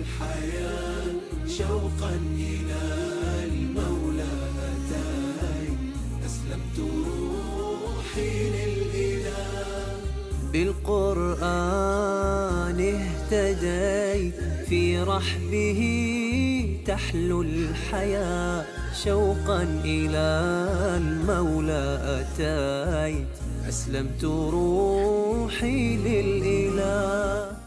الحياة شوقا إلى المولى أتاي أسلمت روحي للإله بالقرآن اهتديت في رحبه تحلو الحياة شوقا إلى المولى أتيت أسلمت روحي للإله.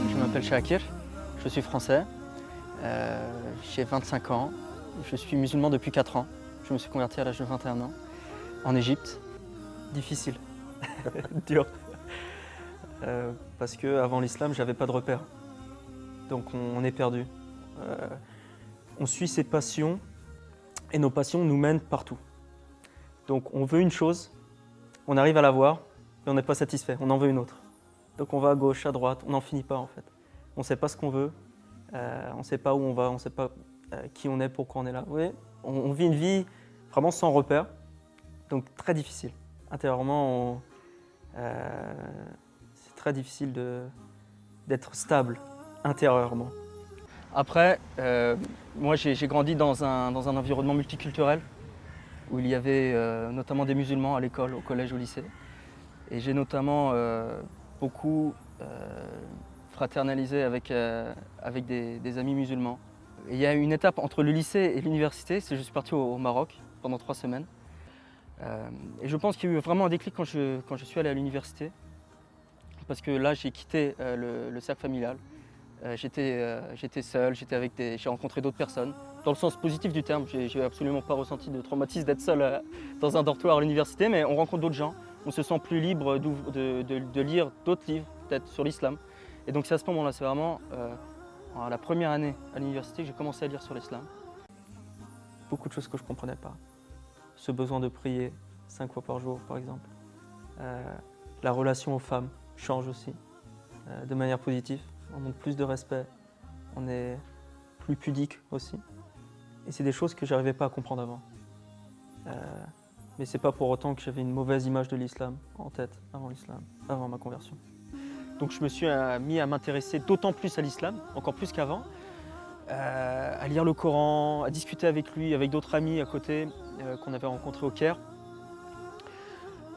Je m'appelle Shakir, je suis français, j'ai 25 ans, je suis musulman depuis 4 ans. Je me suis converti à l'âge de 21 ans, en Égypte. Difficile, dur, parce qu'avant l'islam, j'avais pas de repère. Donc on est perdu. On suit ses passions et nos passions nous mènent partout. Donc on veut une chose, on arrive à la voir, et on n'est pas satisfait, on en veut une autre. Donc on va à gauche, à droite, on n'en finit pas en fait. On ne sait pas ce qu'on veut, on ne sait pas où on va, on ne sait pas qui on est, pourquoi on est là. Oui, on vit une vie vraiment sans repère, donc très difficile. Intérieurement, c'est très difficile d'être stable intérieurement. Après, moi j'ai grandi dans un environnement multiculturel où il y avait notamment des musulmans à l'école, au collège, au lycée. Et j'ai notamment beaucoup fraternalisé avec des amis musulmans. Et il y a une étape entre le lycée et l'université, c'est que je suis parti au Maroc pendant 3 semaines. Et je pense qu'il y a eu vraiment un déclic quand je suis allé à l'université. Parce que là, j'ai quitté le cercle familial. J'étais seul, j'ai rencontré d'autres personnes. Dans le sens positif du terme, j'ai absolument pas ressenti de traumatisme d'être seul dans un dortoir à l'université, mais on rencontre d'autres gens. On se sent plus libre de lire d'autres livres, peut-être sur l'islam. Et donc c'est à ce moment-là, c'est vraiment la première année à l'université que j'ai commencé à lire sur l'islam. Beaucoup de choses que je ne comprenais pas. Ce besoin de prier 5 fois par jour, par exemple. La relation aux femmes change aussi, de manière positive. On montre plus de respect, on est plus pudique aussi. Et c'est des choses que je n'arrivais pas à comprendre avant. Mais ce n'est pas pour autant que j'avais une mauvaise image de l'islam en tête avant ma conversion. Donc je me suis mis à m'intéresser d'autant plus à l'islam, encore plus qu'avant, à lire le Coran, à discuter avec lui, avec d'autres amis à côté qu'on avait rencontrés au Caire.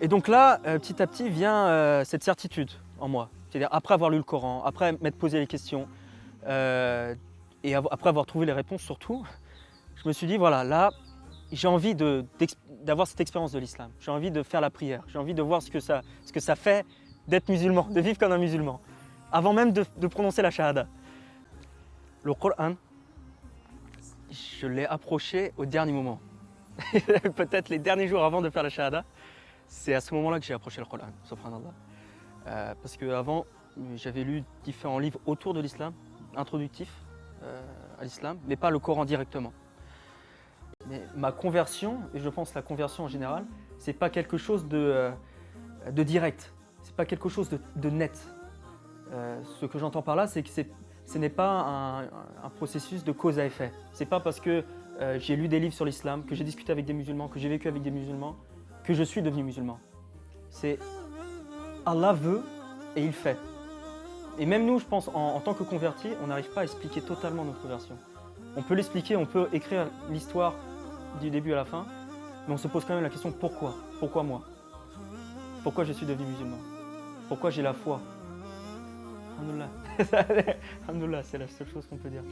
Et donc là, petit à petit, vient cette certitude en moi. C'est-à-dire après avoir lu le Coran, après m'être posé les questions, et après avoir trouvé les réponses surtout, je me suis dit, voilà, là, j'ai envie d'avoir cette expérience de l'islam. J'ai envie de faire la prière. J'ai envie de voir ce que ça fait d'être musulman, de vivre comme un musulman, avant même de prononcer la shahada. Le Coran, je l'ai approché au dernier moment. Peut-être les derniers jours avant de faire la shahada, c'est à ce moment-là que j'ai approché le Coran, subhanallah. Parce qu'avant, j'avais lu différents livres autour de l'islam, introductifs à l'islam, mais pas le Coran directement. Mais ma conversion, et je pense la conversion en général, c'est pas quelque chose de direct, c'est pas quelque chose de net. Ce que j'entends par là, c'est que ce n'est pas un processus de cause à effet. C'est pas parce que j'ai lu des livres sur l'islam, que j'ai discuté avec des musulmans, que j'ai vécu avec des musulmans, que je suis devenu musulman. C'est Allah veut et il fait. Et même nous, je pense, en tant que convertis, on n'arrive pas à expliquer totalement notre conversion. On peut l'expliquer, on peut écrire l'histoire du début à la fin, mais on se pose quand même la question pourquoi ? Pourquoi moi ? Pourquoi je suis devenu musulman ? Pourquoi j'ai la foi ? Alhamdoulilah. Alhamdoulilah, c'est la seule chose qu'on peut dire.